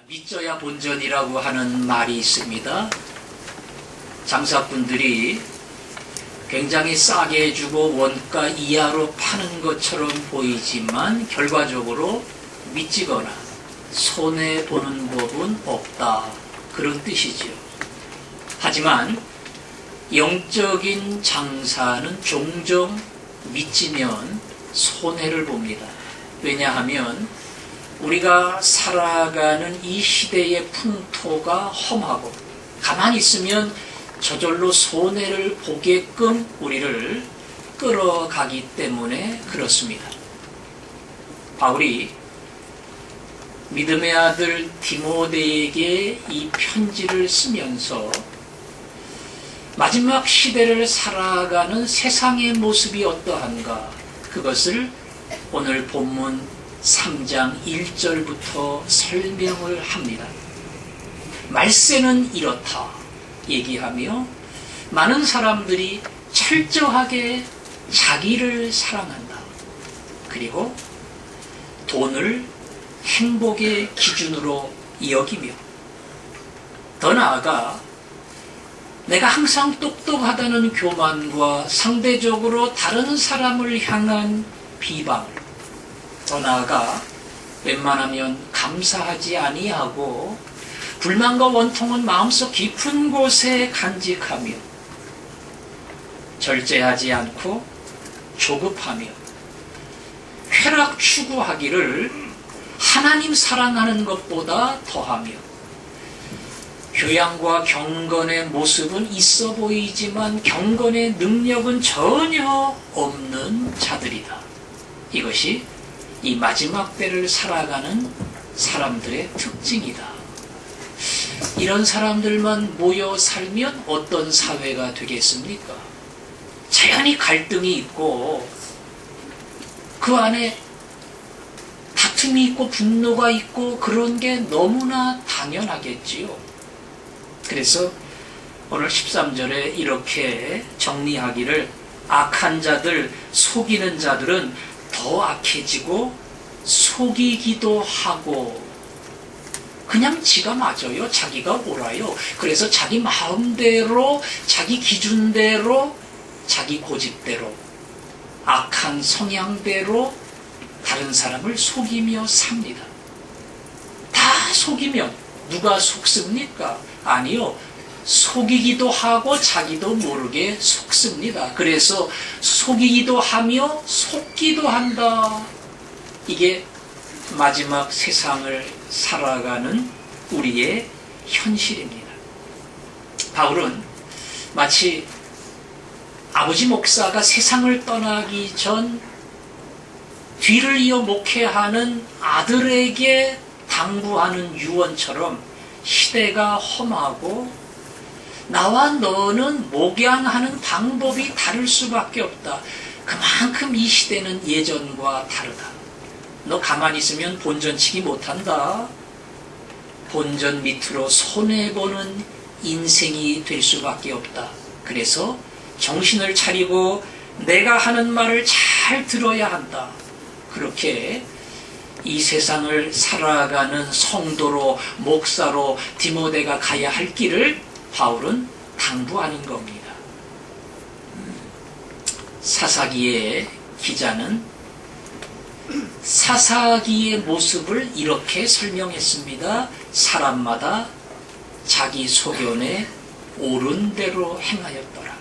믿져야 본전이라고 하는 말이 있습니다. 장사꾼들이 굉장히 싸게 해주고 원가 이하로 파는 것처럼 보이지만 결과적으로 믿지거나 손해보는 법은 없다, 그런 뜻이지요. 하지만 영적인 장사는 종종 믿지면 손해를 봅니다. 왜냐하면 우리가 살아가는 이 시대의 풍토가 험하고 가만히 있으면 저절로 손해를 보게끔 우리를 끌어가기 때문에 그렇습니다. 바울이 믿음의 아들 디모데에게 이 편지를 쓰면서 마지막 시대를 살아가는 세상의 모습이 어떠한가, 그것을 오늘 본문 3장 1절부터 설명을 합니다. 말세는 이렇다 얘기하며 많은 사람들이 철저하게 자기를 사랑한다. 그리고 돈을 행복의 기준으로 여기며 더 나아가 내가 항상 똑똑하다는 교만과 상대적으로 다른 사람을 향한 비방을, 더 나아가 웬만하면 감사하지 아니하고 불만과 원통은 마음속 깊은 곳에 간직하며 절제하지 않고 조급하며 쾌락 추구하기를 하나님 사랑하는 것보다 더하며 교양과 경건의 모습은 있어 보이지만 경건의 능력은 전혀 없는 자들이다. 이것이 이 마지막 때를 살아가는 사람들의 특징이다. 이런 사람들만 모여 살면 어떤 사회가 되겠습니까? 자연히 갈등이 있고 그 안에 다툼이 있고 분노가 있고 그런 게 너무나 당연하겠지요. 그래서 오늘 13절에 이렇게 정리하기를, 악한 자들, 속이는 자들은 더 악해지고 속이기도 하고 그냥 지가 맞아요. 자기가 옳아요. 그래서 자기 마음대로, 자기 기준대로, 자기 고집대로, 악한 성향대로 다른 사람을 속이며 삽니다. 다 속이면 누가 속습니까? 아니요. 속이기도 하고 자기도 모르게 속습니다. 그래서 속이기도 하며 속기도 한다. 이게 마지막 세상을 살아가는 우리의 현실입니다. 바울은 마치 아버지 목사가 세상을 떠나기 전 뒤를 이어 목회하는 아들에게 당부하는 유언처럼 시대가 험하고 나와 너는 목양하는 방법이 다를 수밖에 없다. 그만큼 이 시대는 예전과 다르다. 너 가만히 있으면 본전치기 못한다. 본전 밑으로 손해보는 인생이 될 수밖에 없다. 그래서 정신을 차리고 내가 하는 말을 잘 들어야 한다. 그렇게 이 세상을 살아가는 성도로, 목사로 디모데가 가야 할 길을 바울은 당부하는 겁니다. 사사기의 기자는 사사기의 모습을 이렇게 설명했습니다. 사람마다 자기 소견에 옳은 대로 행하였더라.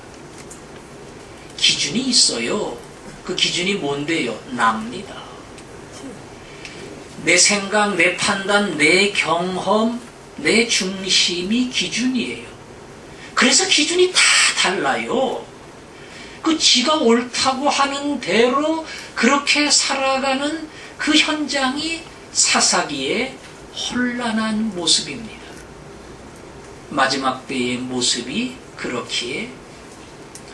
기준이 있어요. 그 기준이 뭔데요? 납니다. 내 생각, 내 판단, 내 경험, 내 중심이 기준이에요. 그래서 기준이 다 달라요. 그 지가 옳다고 하는 대로 그렇게 살아가는 그 현장이 사사기의 혼란한 모습입니다. 마지막 때의 모습이 그렇기에,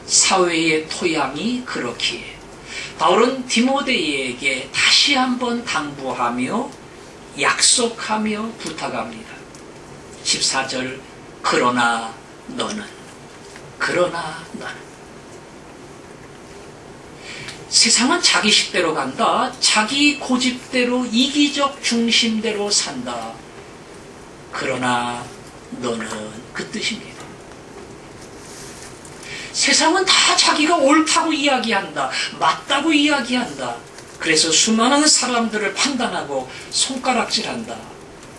사회의 토양이 그렇기에 바울은 디모데에게 다시 한번 당부하며 약속하며 부탁합니다. 14절, 그러나 너는 세상은 자기 식대로 간다. 자기 고집대로, 이기적 중심대로 산다. 그러나 너는 그 뜻입니다. 세상은 다 자기가 옳다고 이야기한다. 맞다고 이야기한다. 그래서 수많은 사람들을 판단하고 손가락질한다.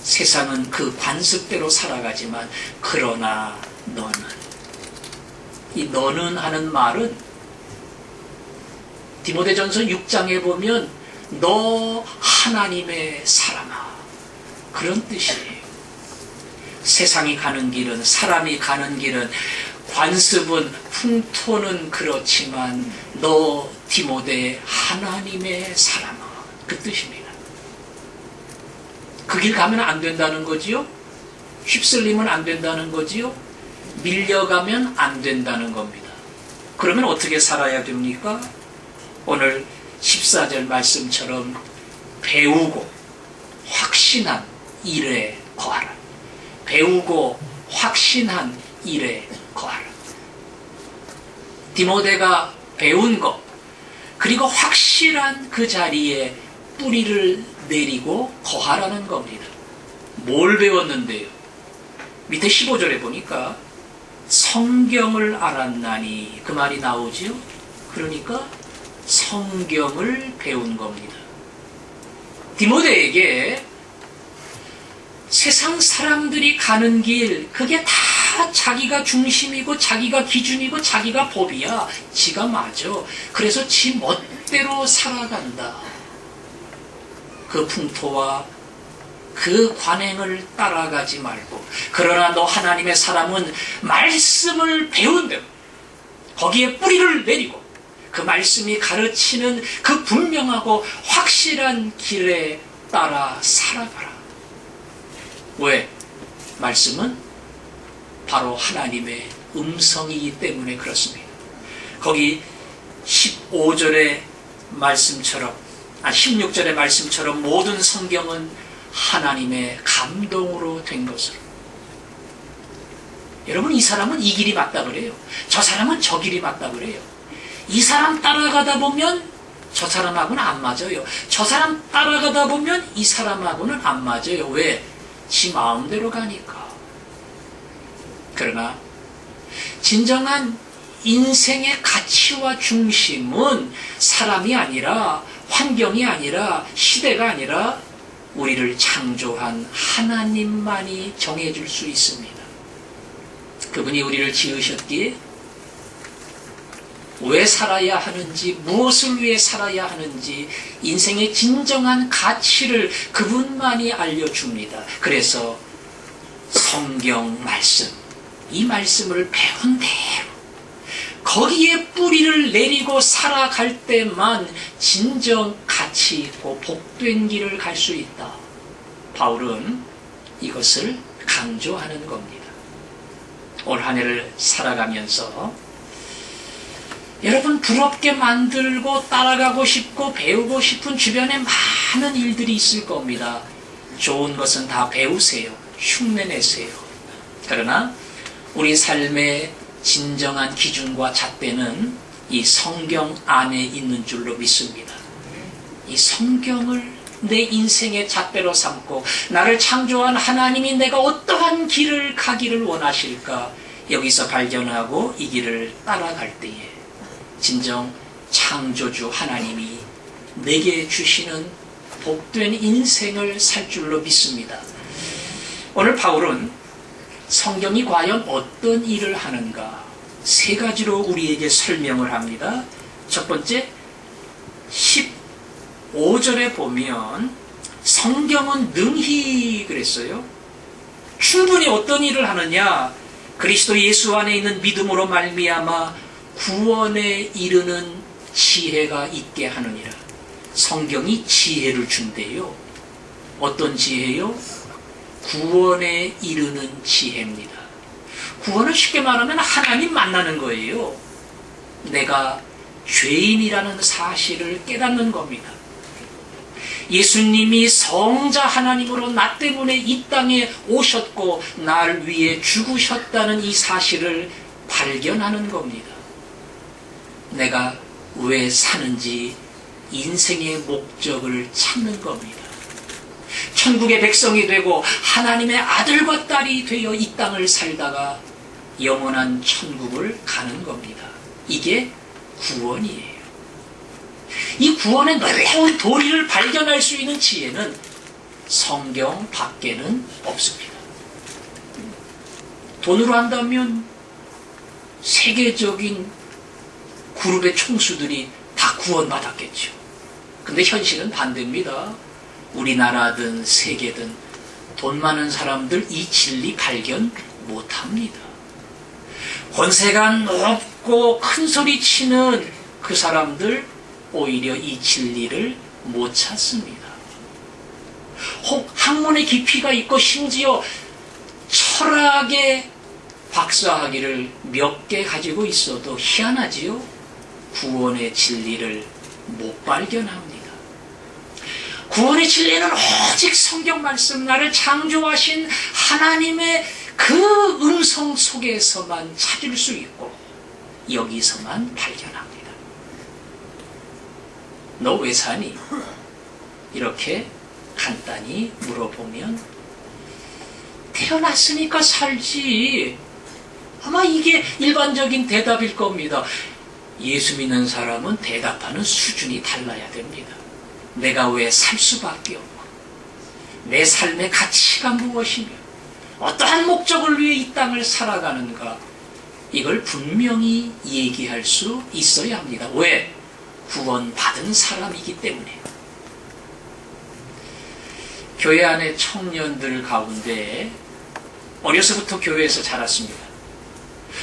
세상은 그 관습대로 살아가지만 그러나 너는, 이 너는 하는 말은 디모데전서 6장에 보면 너 하나님의 사람아, 그런 뜻이에요. 세상이 가는 길은, 사람이 가는 길은, 관습은, 풍토는 그렇지만 너 디모데 하나님의 사람아, 그 뜻입니다. 그 길 가면 안 된다는 거지요? 휩쓸리면 안 된다는 거지요? 밀려가면 안 된다는 겁니다. 그러면 어떻게 살아야 됩니까? 오늘 14절 말씀처럼 배우고 확신한 일에 거하라. 배우고 확신한 일에 거하라. 디모데가 배운 것, 그리고 확실한 그 자리에 뿌리를 내리고 거하라는 겁니다. 뭘 배웠는데요? 밑에 15절에 보니까 성경을 알았나니, 그 말이 나오지요? 그러니까 성경을 배운 겁니다. 디모데에게 세상 사람들이 가는 길, 그게 다 자기가 중심이고 자기가 기준이고 자기가 법이야. 지가 맞아. 그래서 지 멋대로 살아간다. 그 풍토와 그 관행을 따라가지 말고, 그러나 너 하나님의 사람은 말씀을 배운 대로 거기에 뿌리를 내리고 그 말씀이 가르치는 그 분명하고 확실한 길에 따라 살아가라. 왜? 말씀은 바로 하나님의 음성이기 때문에 그렇습니다. 거기 15절의 말씀처럼, 16절의 말씀처럼 모든 성경은 하나님의 감동으로 된 것으로. 여러분, 이 사람은 이 길이 맞다 그래요. 저 사람은 저 길이 맞다 그래요. 이 사람 따라가다 보면 저 사람하고는 안 맞아요. 저 사람 따라가다 보면 이 사람하고는 안 맞아요. 왜? 지 마음대로 가니까. 그러나 진정한 인생의 가치와 중심은 사람이 아니라, 환경이 아니라, 시대가 아니라 우리를 창조한 하나님만이 정해줄 수 있습니다. 그분이 우리를 지으셨기에 왜 살아야 하는지, 무엇을 위해 살아야 하는지, 인생의 진정한 가치를 그분만이 알려줍니다. 그래서 성경 말씀, 이 말씀을 배운 대로 거기에 뿌리를 내리고 살아갈 때만 진정 가치 있고 복된 길을 갈 수 있다. 바울은 이것을 강조하는 겁니다. 올 한 해를 살아가면서 여러분, 부럽게 만들고 따라가고 싶고 배우고 싶은 주변에 많은 일들이 있을 겁니다. 좋은 것은 다 배우세요. 흉내내세요. 그러나 우리 삶의 진정한 기준과 잣대는 이 성경 안에 있는 줄로 믿습니다. 이 성경을 내 인생의 잣대로 삼고 나를 창조한 하나님이 내가 어떠한 길을 가기를 원하실까, 여기서 발견하고 이 길을 따라갈 때에 진정 창조주 하나님이 내게 주시는 복된 인생을 살 줄로 믿습니다. 오늘 바울은 성경이 과연 어떤 일을 하는가, 세 가지로 우리에게 설명을 합니다. 첫 번째, 15절에 보면 성경은 능히 그랬어요. 충분히 어떤 일을 하느냐, 그리스도 예수 안에 있는 믿음으로 말미암아 구원에 이르는 지혜가 있게 하느니라. 성경이 지혜를 준대요. 어떤 지혜요? 구원에 이르는 지혜입니다. 구원은 쉽게 말하면 하나님 만나는 거예요. 내가 죄인이라는 사실을 깨닫는 겁니다. 예수님이 성자 하나님으로 나 때문에 이 땅에 오셨고 날 위해 죽으셨다는 이 사실을 발견하는 겁니다. 내가 왜 사는지 인생의 목적을 찾는 겁니다. 천국의 백성이 되고 하나님의 아들과 딸이 되어 이 땅을 살다가 영원한 천국을 가는 겁니다. 이게 구원이에요. 이 구원의 놀라운 도리를 발견할 수 있는 지혜는 성경 밖에는 없습니다. 돈으로 한다면 세계적인 그룹의 총수들이 다 구원받았겠죠. 근데 현실은 반대입니다. 우리나라든 세계든 돈 많은 사람들 이 진리 발견 못합니다. 권세가 높고 큰 소리 치는 그 사람들 오히려 이 진리를 못 찾습니다. 혹 학문의 깊이가 있고 심지어 철학의 박사학위를 몇 개 가지고 있어도 희한하지요? 구원의 진리를 못 발견합니다. 구원의 진리는 오직 성경 말씀, 나를 창조하신 하나님의 그 음성 속에서만 찾을 수 있고 여기서만 발견합니다. 너 왜 사니? 이렇게 간단히 물어보면 태어났으니까 살지. 아마 이게 일반적인 대답일 겁니다. 예수 믿는 사람은 대답하는 수준이 달라야 됩니다. 내가 왜 살 수밖에 없고 내 삶의 가치가 무엇이며 어떠한 목적을 위해 이 땅을 살아가는가, 이걸 분명히 얘기할 수 있어야 합니다. 왜? 구원받은 사람이기 때문에. 교회 안의 청년들 가운데 어려서부터 교회에서 자랐습니다.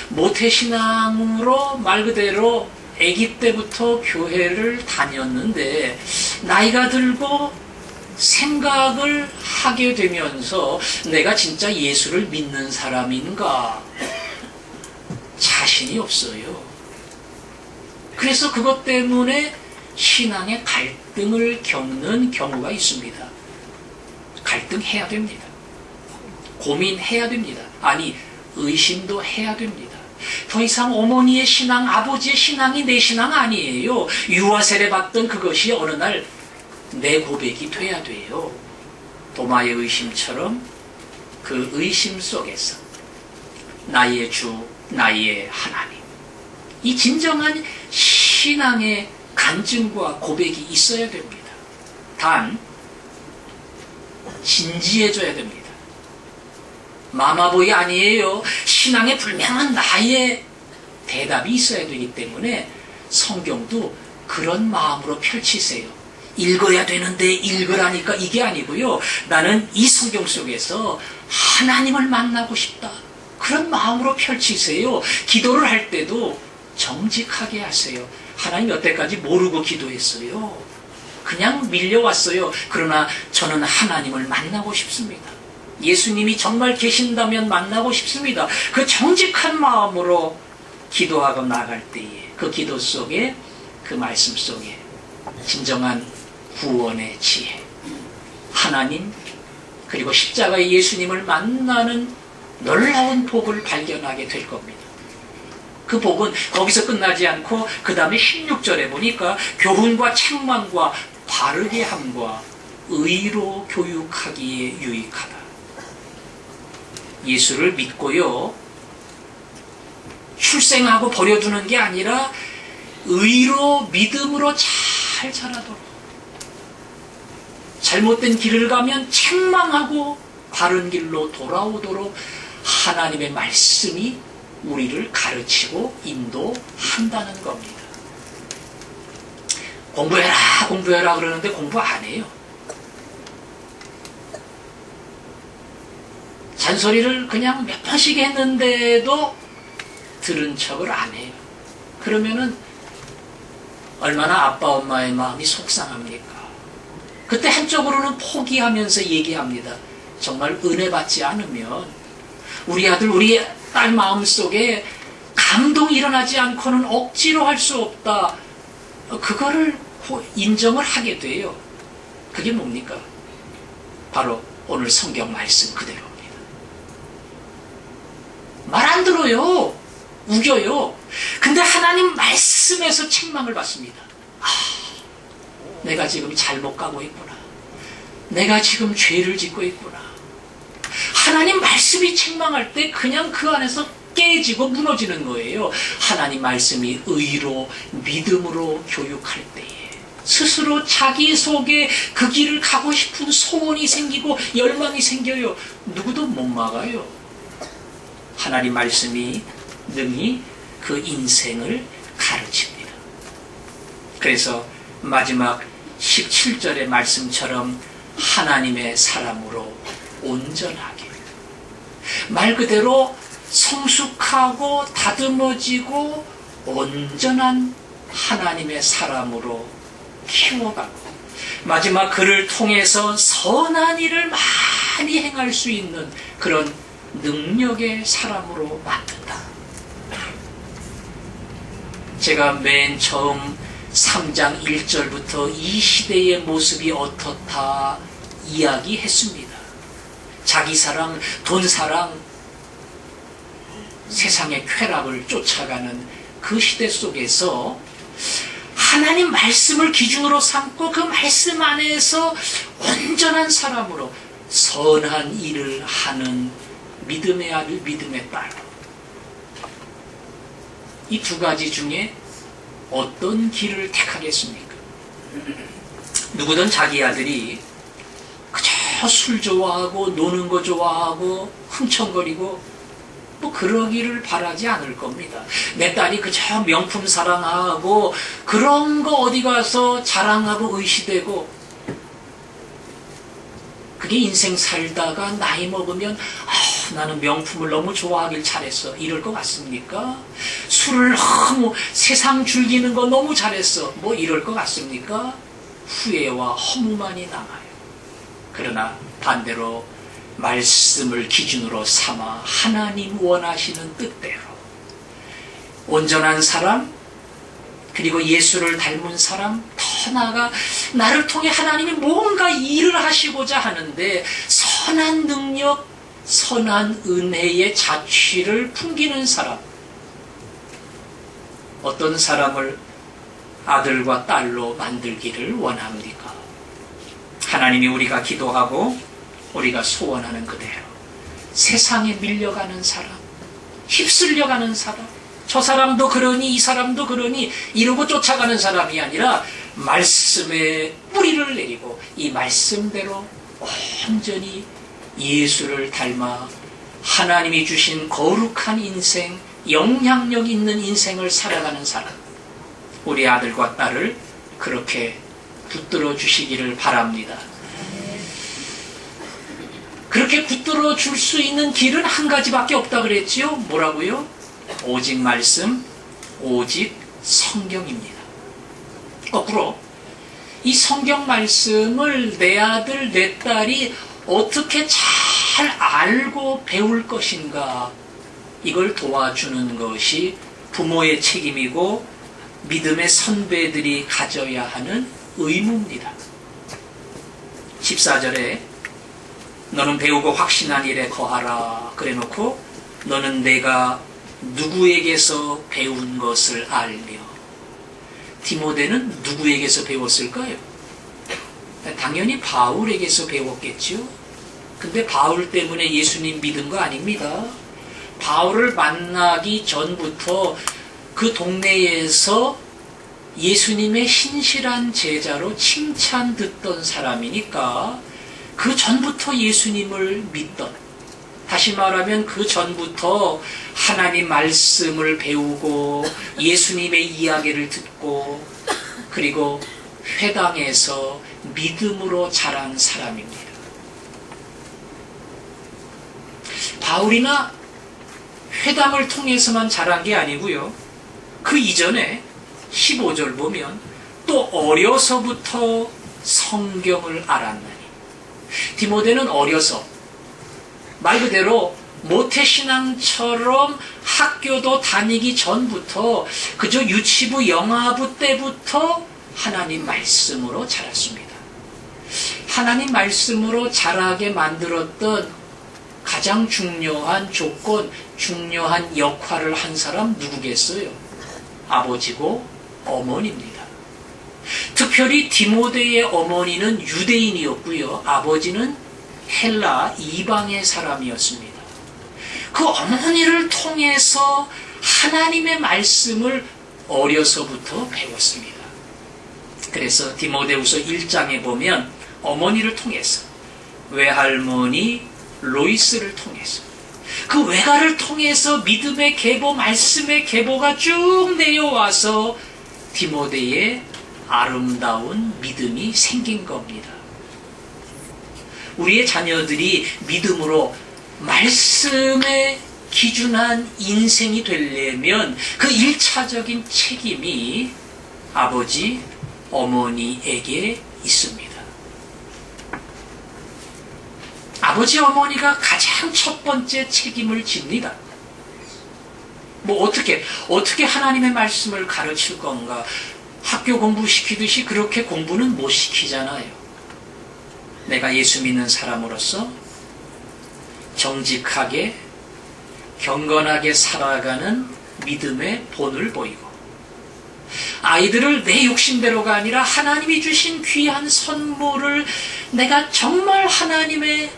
모태신앙으로 말 그대로 아기 때부터 교회를 다녔는데 나이가 들고 생각을 하게 되면서 내가 진짜 예수를 믿는 사람인가 자신이 없어요. 그래서 그것 때문에 신앙의 갈등을 겪는 경우가 있습니다. 갈등해야 됩니다. 고민해야 됩니다. 아니, 의심도 해야 됩니다. 더 이상 어머니의 신앙, 아버지의 신앙이 내 신앙 아니에요. 유아 세례 받던 그것이 어느 날 내 고백이 돼야 돼요. 도마의 의심처럼 그 의심 속에서 나의 주, 나의 하나님, 이 진정한 신앙의 간증과 고백이 있어야 됩니다. 단 진지해져야 됩니다. 마마보이 아니에요. 신앙에 불명한 나의 대답이 있어야 되기 때문에 성경도 그런 마음으로 펼치세요. 읽어야 되는데 읽으라니까 이게 아니고요. 나는 이 성경 속에서 하나님을 만나고 싶다. 그런 마음으로 펼치세요. 기도를 할 때도 정직하게 하세요. 하나님 여태까지 모르고 기도했어요. 그냥 밀려왔어요. 그러나 저는 하나님을 만나고 싶습니다. 예수님이 정말 계신다면 만나고 싶습니다. 그 정직한 마음으로 기도하고 나갈 때에 그 기도 속에, 그 말씀 속에 진정한 구원의 지혜, 하나님 그리고 십자가의 예수님을 만나는 놀라운 복을 발견하게 될 겁니다. 그 복은 거기서 끝나지 않고 그 다음에 16절에 보니까 교훈과 책망과 바르게 함과 의로 교육하기에 유익하다. 예수를 믿고요, 출생하고 버려두는 게 아니라 의로, 믿음으로 잘 자라도록, 잘못된 길을 가면 책망하고 바른 길로 돌아오도록 하나님의 말씀이 우리를 가르치고 인도한다는 겁니다. 공부해라, 공부해라 그러는데 공부 안 해요. 잔소리를 그냥 몇 번씩 했는데도 들은 척을 안 해요. 그러면은 얼마나 아빠 엄마의 마음이 속상합니까? 그때 한쪽으로는 포기하면서 얘기합니다. 정말 은혜 받지 않으면 우리 아들 우리 딸 마음속에 감동이 일어나지 않고는 억지로 할 수 없다. 그거를 인정을 하게 돼요. 그게 뭡니까? 바로 오늘 성경 말씀 그대로입니다. 말 안 들어요. 우겨요. 근데 하나님 말씀에서 책망을 받습니다. 내가 지금 잘못 가고 있구나. 내가 지금 죄를 짓고 있구나. 하나님 말씀이 책망할 때 그냥 그 안에서 깨지고 무너지는 거예요. 하나님 말씀이 의로 믿음으로 교육할 때에 스스로 자기 속에 그 길을 가고 싶은 소원이 생기고 열망이 생겨요. 누구도 못 막아요. 하나님 말씀이 능히 그 인생을 가르칩니다. 그래서 마지막 17절의 말씀처럼 하나님의 사람으로 온전하게, 말 그대로 성숙하고 다듬어지고 온전한 하나님의 사람으로 키워가고, 마지막 그를 통해서 선한 일을 많이 행할 수 있는 그런 능력의 사람으로 만든다. 제가 맨 처음 3장 1절부터 이 시대의 모습이 어떻다 이야기했습니다. 자기 사랑, 돈 사랑, 세상의 쾌락을 쫓아가는 그 시대 속에서 하나님 말씀을 기준으로 삼고 그 말씀 안에서 온전한 사람으로 선한 일을 하는 믿음의 아들, 믿음의 딸, 이 두 가지 중에 어떤 길을 택하겠습니까? 누구든 자기 아들이 그저 술 좋아하고 노는 거 좋아하고 흥청거리고 뭐 그러기를 바라지 않을 겁니다. 내 딸이 그저 명품 사랑하고 그런 거 어디 가서 자랑하고 의시되고, 그게 인생 살다가 나이 먹으면 나는 명품을 너무 좋아하길 잘했어 이럴 것 같습니까? 술을 너무 세상 즐기는 거 너무 잘했어 뭐 이럴 것 같습니까? 후회와 허무만이 남아요. 그러나 반대로 말씀을 기준으로 삼아 하나님 원하시는 뜻대로 온전한 사람, 그리고 예수를 닮은 사람, 더 나아가 나를 통해 하나님이 뭔가 일을 하시고자 하는데 선한 능력, 선한 은혜의 자취를 풍기는 사람, 어떤 사람을 아들과 딸로 만들기를 원합니까? 하나님이 우리가 기도하고 우리가 소원하는 그대로 세상에 밀려가는 사람, 휩쓸려가는 사람, 저 사람도 그러니 이 사람도 그러니 이러고 쫓아가는 사람이 아니라 말씀에 뿌리를 내리고 이 말씀대로 온전히 예수를 닮아 하나님이 주신 거룩한 인생, 영향력 있는 인생을 살아가는 사람, 우리 아들과 딸을 그렇게 붙들어 주시기를 바랍니다. 그렇게 붙들어 줄 수 있는 길은 한 가지밖에 없다 그랬지요. 뭐라고요? 오직 말씀, 오직 성경입니다. 거꾸로 이 성경 말씀을 내 아들, 내 딸이 어떻게 잘 알고 배울 것인가, 이걸 도와주는 것이 부모의 책임이고 믿음의 선배들이 가져야 하는 의무입니다. 14절에 너는 배우고 확신한 일에 거하라 그래놓고 너는 내가 누구에게서 배운 것을 알며, 디모데는 누구에게서 배웠을까요? 당연히 바울에게서 배웠겠죠. 근데 바울 때문에 예수님 믿은 거 아닙니다. 바울을 만나기 전부터 그 동네에서 예수님의 신실한 제자로 칭찬 듣던 사람이니까 그 전부터 예수님을 믿던, 다시 말하면 그 전부터 하나님 말씀을 배우고 예수님의 이야기를 듣고 그리고 회당에서 믿음으로 자란 사람입니다. 바울이나 회당을 통해서만 자란 게 아니고요. 그 이전에 15절 보면 또 어려서부터 성경을 알았나니. 디모데는 어려서 말 그대로 모태신앙처럼 학교도 다니기 전부터 그저 유치부, 영아부 때부터 하나님 말씀으로 자랐습니다. 하나님 말씀으로 자라게 만들었던 가장 중요한 조건, 중요한 역할을 한 사람 누구겠어요? 아버지고 어머니입니다. 특별히 디모데의 어머니는 유대인이었고요. 아버지는 헬라 이방의 사람이었습니다. 그 어머니를 통해서 하나님의 말씀을 어려서부터 배웠습니다. 그래서 디모데후서 1장에 보면 어머니를 통해서 외할머니 로이스를 통해서 그 외가를 통해서 믿음의 계보, 말씀의 계보가 쭉 내려와서 디모데의 아름다운 믿음이 생긴 겁니다. 우리의 자녀들이 믿음으로 말씀에 기준한 인생이 되려면 그 1차적인 책임이 아버지, 어머니에게 있습니다. 아버지, 어머니가 가장 첫 번째 책임을 집니다. 어떻게 하나님의 말씀을 가르칠 건가? 학교 공부시키듯이 그렇게 공부는 못 시키잖아요. 내가 예수 믿는 사람으로서 정직하게, 경건하게 살아가는 믿음의 본을 보이고, 아이들을 내 욕심대로가 아니라 하나님이 주신 귀한 선물을 내가 정말 하나님의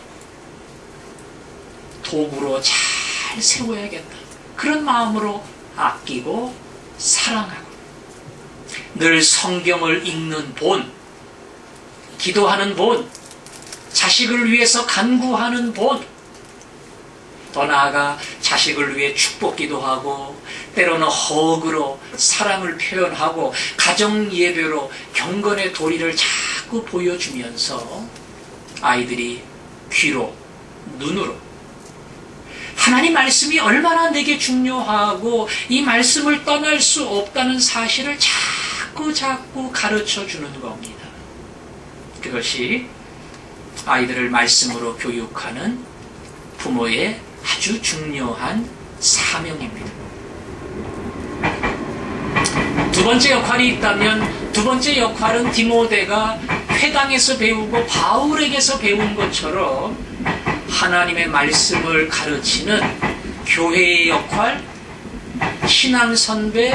도구로 잘 세워야겠다. 그런 마음으로 아끼고 사랑하고, 늘 성경을 읽는 본, 기도하는 본, 자식을 위해서 간구하는 본, 더 나아가 자식을 위해 축복기도 하고, 때로는 허그로 사랑을 표현하고, 가정 예배로 경건의 도리를 자꾸 보여주면서 아이들이 귀로, 눈으로 하나님 말씀이 얼마나 내게 중요하고 이 말씀을 떠날 수 없다는 사실을 자꾸 가르쳐 주는 겁니다. 그것이 아이들을 말씀으로 교육하는 부모의 아주 중요한 사명입니다. 두 번째 역할이 있다면 두 번째 역할은 디모데가 회당에서 배우고 바울에게서 배운 것처럼 하나님의 말씀을 가르치는 교회의 역할, 신앙 선배,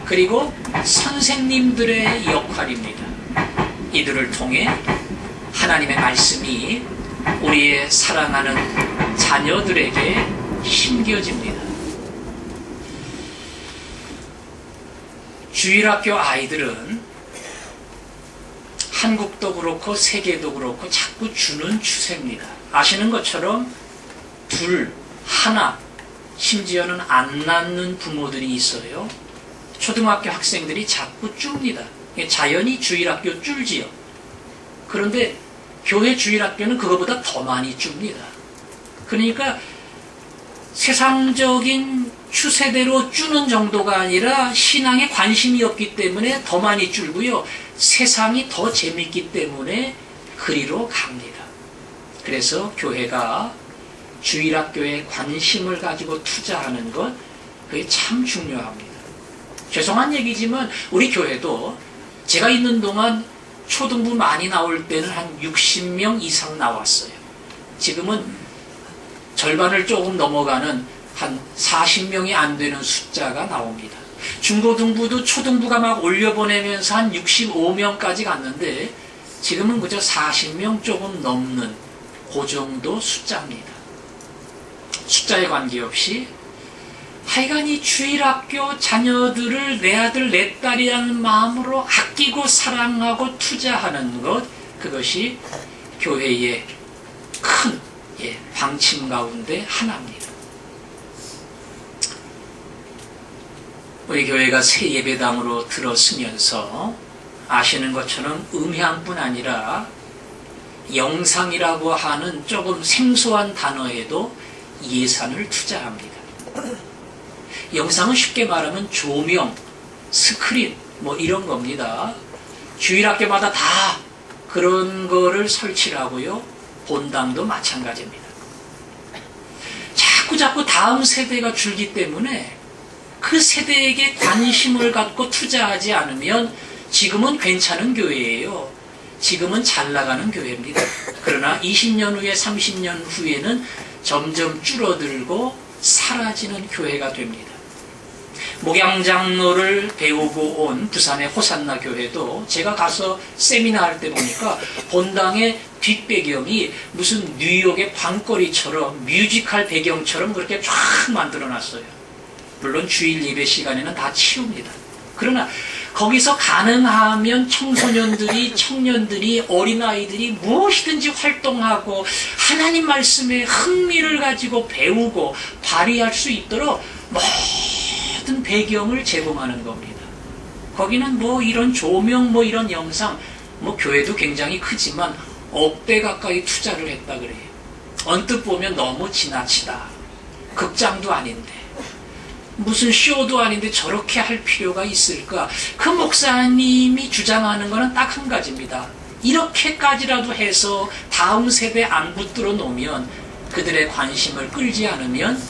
그리고 선생님들의 역할입니다. 이들을 통해 하나님의 말씀이 우리의 사랑하는 자녀들에게 심겨집니다. 주일학교 아이들은 한국도 그렇고 세계도 그렇고 자꾸 주는 추세입니다. 아시는 것처럼 둘, 하나, 심지어는 안 낳는 부모들이 있어요. 초등학교 학생들이 자꾸 줍니다. 자연히 주일학교 줄지요. 그런데 교회 주일학교는 그거보다 더 많이 줍니다. 그러니까 세상적인 추세대로 주는 정도가 아니라 신앙에 관심이 없기 때문에 더 많이 줄고요. 세상이 더 재밌기 때문에 그리로 갑니다. 그래서 교회가 주일학교에 관심을 가지고 투자하는 것, 그게 참 중요합니다. 죄송한 얘기지만 우리 교회도 제가 있는 동안 초등부 많이 나올 때는 한 60명 이상 나왔어요. 지금은 절반을 조금 넘어가는 한 40명이 안 되는 숫자가 나옵니다. 중고등부도 초등부가 막 올려보내면서 한 65명까지 갔는데 지금은 그저 40명 조금 넘는 그 정도 숫자입니다. 숫자에 관계없이 하여간 이 주일학교 자녀들을 내 아들 내 딸이라는 마음으로 아끼고 사랑하고 투자하는 것, 그것이 교회의 큰 방침 가운데 하나입니다. 우리 교회가 새 예배당으로 들어서면서 아시는 것처럼 음향뿐 아니라 영상이라고 하는 조금 생소한 단어에도 예산을 투자합니다. 영상은 쉽게 말하면 조명, 스크린 이런 겁니다. 주일학교마다 다 그런 거를 설치를 하고요. 본당도 마찬가지입니다. 자꾸 다음 세대가 줄기 때문에 그 세대에게 관심을 갖고 투자하지 않으면 지금은 괜찮은 교회예요. 지금은 잘 나가는 교회입니다. 그러나 20년 후에 30년 후에는 점점 줄어들고 사라지는 교회가 됩니다. 목양장로를 배우고 온 부산의 호산나 교회도 제가 가서 세미나 할 때 보니까 본당의 뒷배경이 무슨 뉴욕의 밤거리처럼 뮤지컬 배경처럼 그렇게 쫙 만들어놨어요. 물론 주일 예배 시간에는 다 치웁니다. 그러나 거기서 가능하면 청소년들이, 청년들이, 어린아이들이 무엇이든지 활동하고 하나님 말씀에 흥미를 가지고 배우고 발휘할 수 있도록 모든 배경을 제공하는 겁니다. 거기는 뭐 이런 조명, 뭐 이런 영상, 뭐 교회도 굉장히 크지만 억대 가까이 투자를 했다 그래요. 언뜻 보면 너무 지나치다. 극장도 아닌데. 무슨 쇼도 아닌데 저렇게 할 필요가 있을까? 그 목사님이 주장하는 것은 딱 한 가지입니다. 이렇게까지라도 해서 다음 세대 안 붙들어 놓으면, 그들의 관심을 끌지 않으면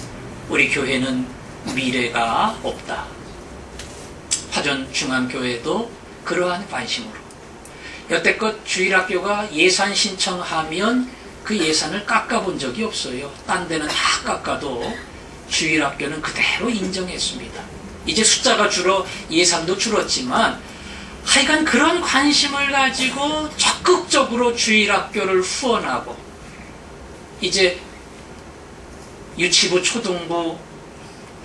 우리 교회는 미래가 없다. 화전중앙교회도 그러한 관심으로 여태껏 주일학교가 예산 신청하면 그 예산을 깎아본 적이 없어요. 딴 데는 다 깎아도 주일학교는 그대로 인정했습니다. 이제 숫자가 줄어 예산도 줄었지만 하여간 그런 관심을 가지고 적극적으로 주일학교를 후원하고, 이제 유치부, 초등부,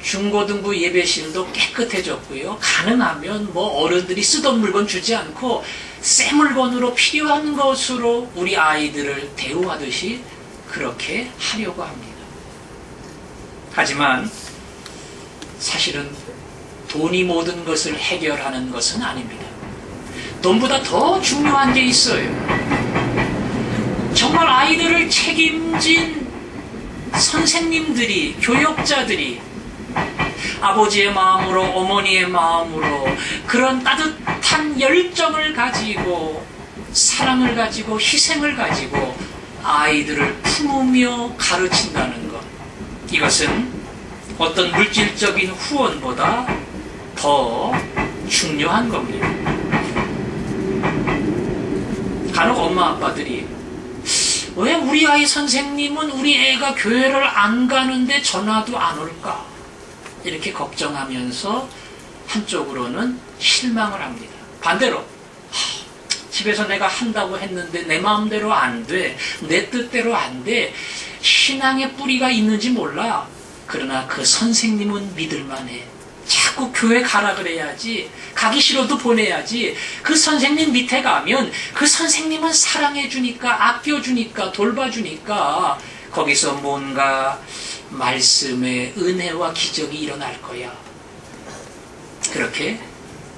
중고등부 예배실도 깨끗해졌고요. 가능하면 뭐 어른들이 쓰던 물건 주지 않고 새 물건으로 필요한 것으로 우리 아이들을 대우하듯이 그렇게 하려고 합니다. 하지만 사실은 돈이 모든 것을 해결하는 것은 아닙니다. 돈보다 더 중요한 게 있어요. 정말 아이들을 책임진 선생님들이, 교역자들이 아버지의 마음으로, 어머니의 마음으로 그런 따뜻한 열정을 가지고, 사랑을 가지고, 희생을 가지고 아이들을 품으며 가르친다는 것, 이것은 어떤 물질적인 후원보다 더 중요한 겁니다. 간혹 엄마 아빠들이 왜 우리 아이 선생님은 우리 애가 교회를 안 가는데 전화도 안 올까? 이렇게 걱정하면서 한쪽으로는 실망을 합니다. 반대로 집에서 내가 한다고 했는데 내 마음대로 안 돼, 내 뜻대로 안 돼, 신앙의 뿌리가 있는지 몰라. 그러나 그 선생님은 믿을만해. 자꾸 교회 가라 그래야지, 가기 싫어도 보내야지. 그 선생님 밑에 가면 그 선생님은 사랑해주니까, 아껴주니까, 돌봐주니까 거기서 뭔가 말씀의 은혜와 기적이 일어날 거야. 그렇게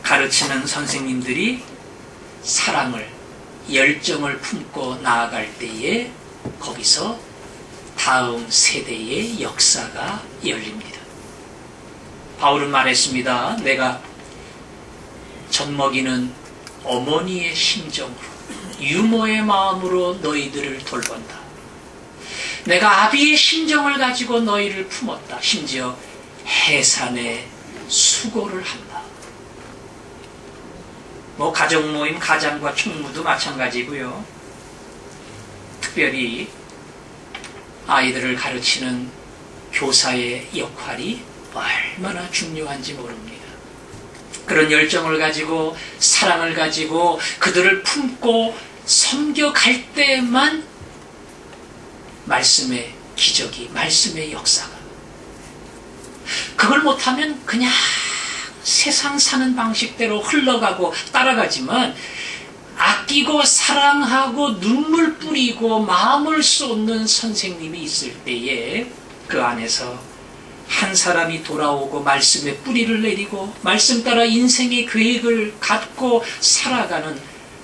가르치는 선생님들이 사랑을, 열정을 품고 나아갈 때에 거기서 다음 세대의 역사가 열립니다. 바울은 말했습니다. 내가 젖먹이는 어머니의 심정으로, 유모의 마음으로 너희들을 돌본다. 내가 아비의 심정을 가지고 너희를 품었다. 심지어 해산의 수고를 한다. 뭐 가정 모임, 가장과 총무도 마찬가지고요. 특별히 아이들을 가르치는 교사의 역할이 얼마나 중요한지 모릅니다. 그런 열정을 가지고, 사랑을 가지고 그들을 품고 섬겨갈 때만 말씀의 기적이, 말씀의 역사가. 그걸 못하면 그냥 세상 사는 방식대로 흘러가고 따라가지만, 아끼고 사랑하고 눈물 뿌리고 마음을 쏟는 선생님이 있을 때에 그 안에서 한 사람이 돌아오고 말씀의 뿌리를 내리고 말씀 따라 인생의 계획을 갖고 살아가는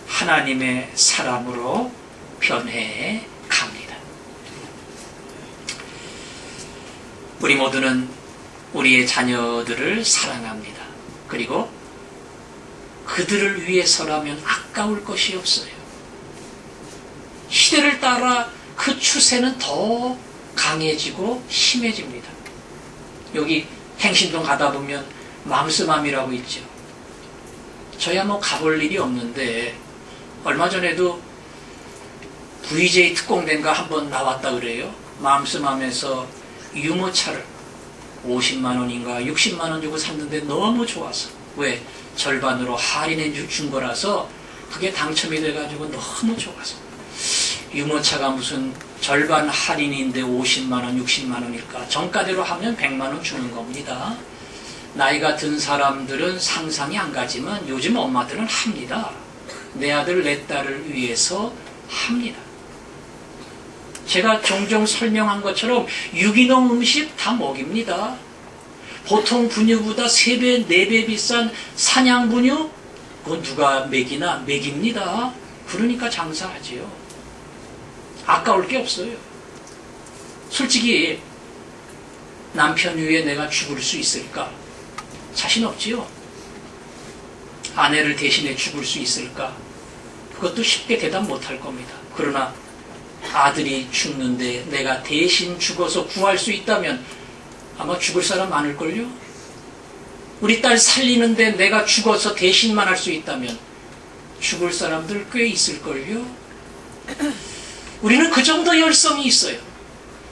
하나님의 사람으로 변해 갑니다. 우리 모두는 우리의 자녀들을 사랑합니다. 그리고 그들을 위해서라면 아까울 것이 없어요. 시대를 따라 그 추세는 더 강해지고 심해집니다. 여기 행신동 가다 보면 맘스맘이라고 있죠. 저야 뭐 가볼 일이 없는데 얼마 전에도 VJ 특공대인가 한번 나왔다 그래요. 맘스맘에서 유모차를 50만 원인가 60만 원 주고 샀는데 너무 좋아서. 왜? 절반으로 할인해 준 거라서 그게 당첨이 돼가지고 너무 좋아서. 유모차가 무슨 절반 할인인데 50만 원, 60만 원일까? 정가대로 하면 100만 원 주는 겁니다. 나이가 든 사람들은 상상이 안 가지만 요즘 엄마들은 합니다. 내 아들, 내 딸을 위해서 합니다. 제가 종종 설명한 것처럼 유기농 음식 다 먹입니다. 보통 분유보다 3배, 4배 비싼 사냥 분유? 그건 누가 먹이나? 먹입니다. 그러니까 장사하지요. 아까울 게 없어요. 솔직히 남편 위에 내가 죽을 수 있을까? 자신 없지요. 아내를 대신해 죽을 수 있을까? 그것도 쉽게 대답 못할 겁니다. 그러나 아들이 죽는데 내가 대신 죽어서 구할 수 있다면 아마 죽을 사람 많을걸요? 우리 딸 살리는데 내가 죽어서 대신만 할 수 있다면 죽을 사람들 꽤 있을걸요? 우리는 그 정도 열성이 있어요.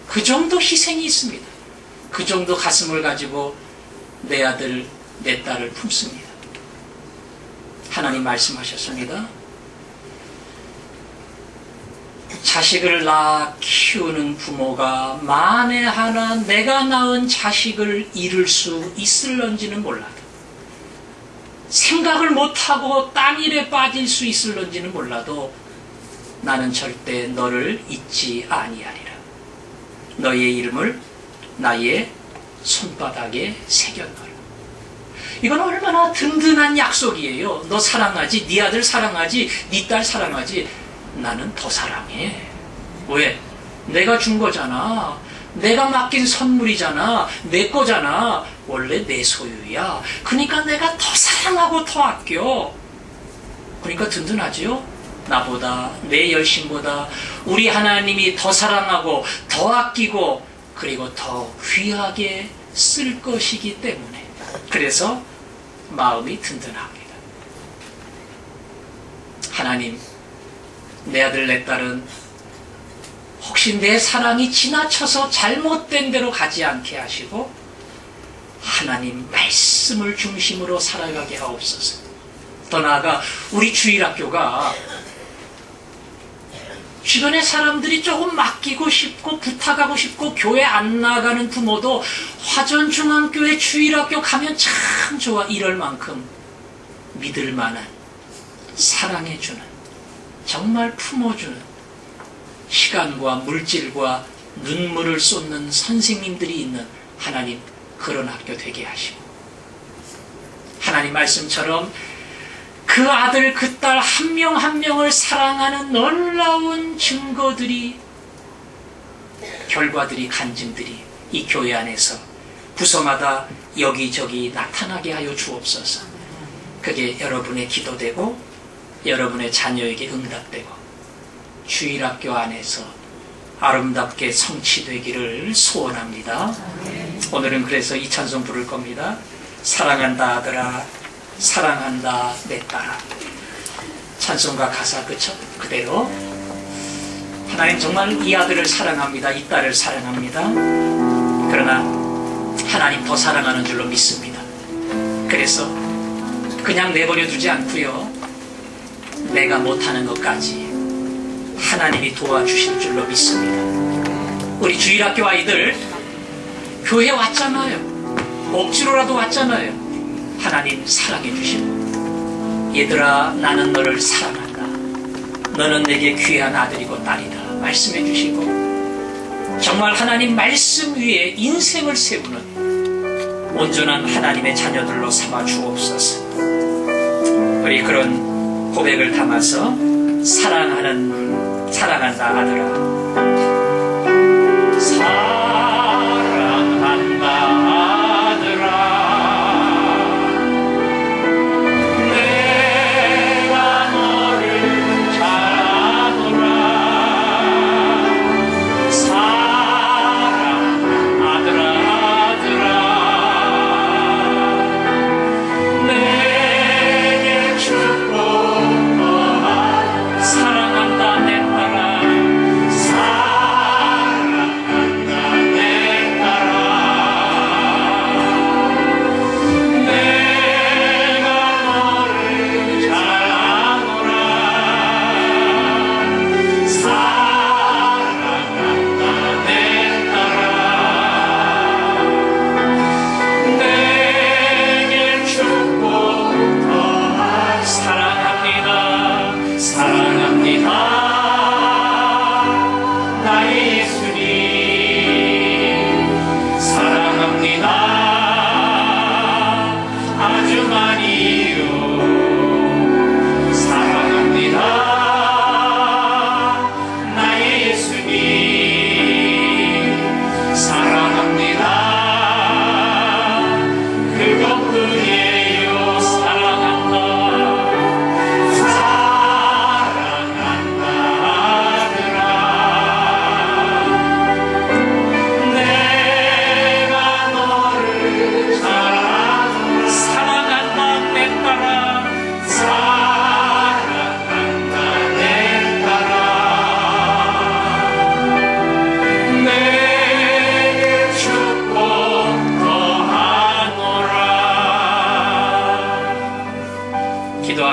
그 정도 희생이 있습니다. 그 정도 가슴을 가지고 내 아들, 내 딸을 품습니다. 하나님 말씀하셨습니다. 자식을 낳아 키우는 부모가 만에 하나 내가 낳은 자식을 잃을 수 있을런지는 몰라도, 생각을 못하고 땅일에 빠질 수 있을런지는 몰라도 나는 절대 너를 잊지 아니하리라. 너의 이름을 나의 손바닥에 새겼노라. 이건 얼마나 든든한 약속이에요. 너 사랑하지? 네 아들 사랑하지? 네 딸 사랑하지? 나는 더 사랑해. 왜? 내가 준 거잖아. 내가 맡긴 선물이잖아. 내 거잖아. 원래 내 소유야. 그러니까 내가 더 사랑하고 더 아껴. 그러니까 든든하지요? 나보다, 내 열심보다 우리 하나님이 더 사랑하고 더 아끼고 그리고 더 귀하게 쓸 것이기 때문에, 그래서 마음이 든든합니다. 하나님, 내 아들 내 딸은 혹시 내 사랑이 지나쳐서 잘못된 대로 가지 않게 하시고 하나님 말씀을 중심으로 살아가게 하옵소서. 더 나아가 우리 주일학교가 주변에 사람들이 조금 맡기고 싶고 부탁하고 싶고 교회 안 나가는 부모도 화전중앙교회 주일학교 가면 참 좋아, 이럴 만큼 믿을 만한, 사랑해주는, 정말 품어주는, 시간과 물질과 눈물을 쏟는 선생님들이 있는 하나님, 그런 학교 되게 하시고, 하나님 말씀처럼 그 아들, 그 딸 한 명 한 명을 사랑하는 놀라운 증거들이, 결과들이, 간증들이 이 교회 안에서 부서마다 여기저기 나타나게 하여 주옵소서. 그게 여러분의 기도되고 여러분의 자녀에게 응답되고 주일학교 안에서 아름답게 성취되기를 소원합니다. 오늘은 그래서 이 찬송 부를 겁니다. 사랑한다 아들아, 사랑한다 내 딸아. 찬송가 가사 그대로 하나님 정말 이 아들을 사랑합니다, 이 딸을 사랑합니다. 그러나 하나님 더 사랑하는 줄로 믿습니다. 그래서 그냥 내버려 두지 않고요, 내가 못하는 것까지 하나님이 도와주실 줄로 믿습니다. 우리 주일학교 아이들 교회 왔잖아요. 억지로라도 왔잖아요. 하나님 사랑해 주시고, 얘들아 나는 너를 사랑한다, 너는 내게 귀한 아들이고 딸이다 말씀해 주시고, 정말 하나님 말씀 위에 인생을 세우는 온전한 하나님의 자녀들로 삼아 주옵소서. 우리 그런 고백을 담아서 사랑한다 아들아, 사랑한다 아들아, 내가 너를 잘 아노라. 사랑하더라 아들아, 내게 축복 사랑한다 내 딸아, 사랑한다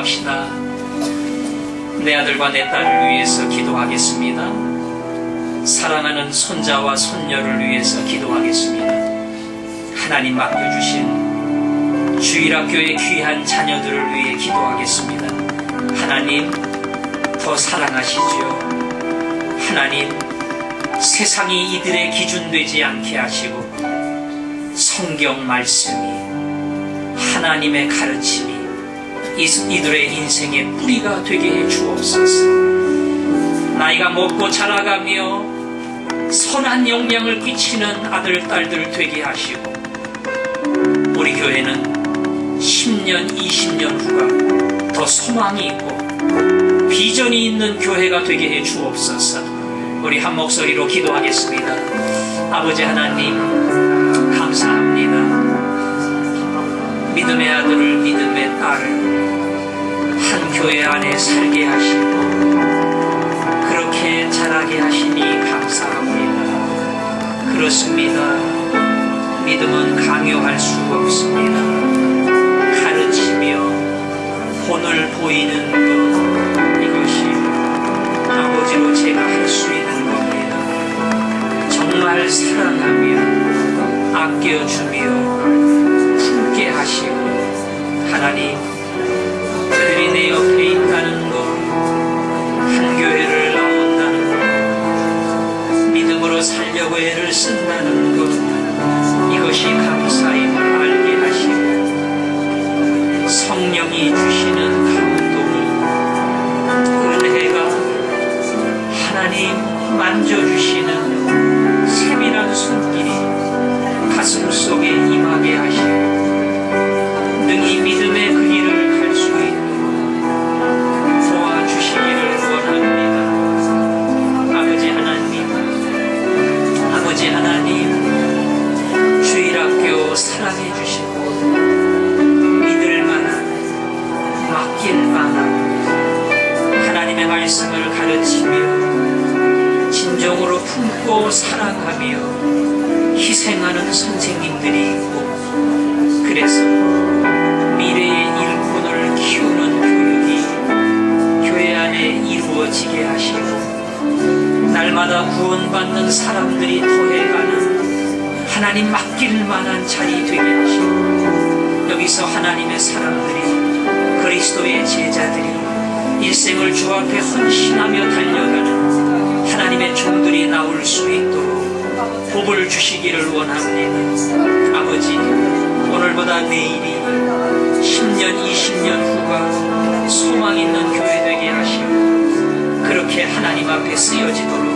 기도합시다. 내 아들과 내 딸을 위해서 기도하겠습니다. 사랑하는 손자와 손녀를 위해서 기도하겠습니다. 하나님 맡겨주신 주일학교의 귀한 자녀들을 위해 기도하겠습니다. 하나님 더 사랑하시죠. 하나님 세상이 이들의 기준 되지 않게 하시고 성경 말씀이 하나님의 가르침이 이들의 인생의 뿌리가 되게 해 주옵소서. 나이가 먹고 자라가며 선한 영향을 끼치는 아들, 딸들 되게 하시고 우리 교회는 10년, 20년 후가 더 소망이 있고 비전이 있는 교회가 되게 해 주옵소서. 우리 한 목소리로 기도하겠습니다. 아버지 하나님 감사합니다. 믿음의 아들을 믿음의 딸을 한 교회 안에 살게 하시고 그렇게 자라게 하시니 감사합니다. 그렇습니다. 믿음은 강요할 수가 없습니다. 가르치며 본을 보이는 것, 이것이 아버지로 제가 할 수 있는 겁니다. 정말 사랑하며 아껴주며 품게 하시고 하나님 그들이 내 옆에 있다는 것, 한 교회를 나온다는 것, 믿음으로 살려고 애를 쓴다는 것, 이것이 감사임을 알게 하시고 성령이 주시는 감동이 은혜가 하나님 만져주시는 세밀한 손길이 가슴 속에 임하게 하시고 능히 믿음의 그 길을 갈 수 있도록 도와주시기를 원합니다. 아버지 하나님 주일학교 사랑해 주시고 믿을 만한 맡길 만한 하나님의 말씀을 가르치며 진정으로 품고 사랑하며 희생하는 선생님들이 있고 그래서 미래의 일꾼을 키우는 교육이 교회 안에 이루어지게 하시고 날마다 구원받는 사람들이 더해가는 하나님 맡길 만한 자리 되게 하시고 여기서 하나님의 사람들이 그리스도의 제자들이 일생을 주 앞에 헌신하며 달려가는 하나님의 종들이 나올 수 있도록 복을 주시기를 원합니다. 아버지 오늘보다 내일이 10년 20년 후가 소망 있는 교회 되게 하시고 그렇게 하나님 앞에 쓰여지도록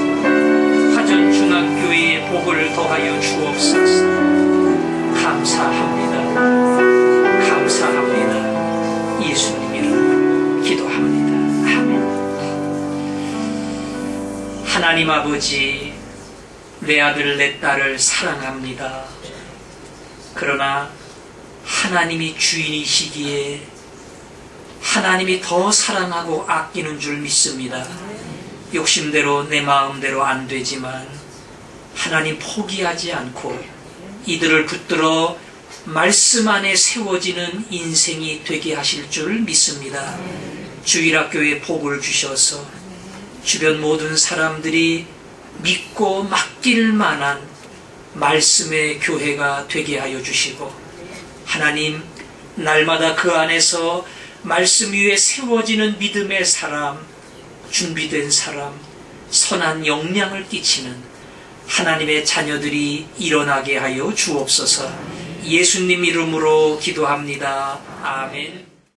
화전중앙교회의 복을 더하여 주옵소서. 감사합니다. 감사합니다. 예수님 이름으로 기도합니다. 아멘. 하나님 아버지 내 아들 내 딸을 사랑합니다. 그러나 하나님이 주인이시기에 하나님이 더 사랑하고 아끼는 줄 믿습니다. 욕심대로 내 마음대로 안 되지만 하나님 포기하지 않고 이들을 붙들어 말씀 안에 세워지는 인생이 되게 하실 줄 믿습니다. 주일학교에 복을 주셔서 주변 모든 사람들이 믿고 맡길 만한 말씀의 교회가 되게 하여 주시고 하나님 날마다 그 안에서 말씀 위에 세워지는 믿음의 사람, 준비된 사람, 선한 영향을 끼치는 하나님의 자녀들이 일어나게 하여 주옵소서. 예수님 이름으로 기도합니다. 아멘.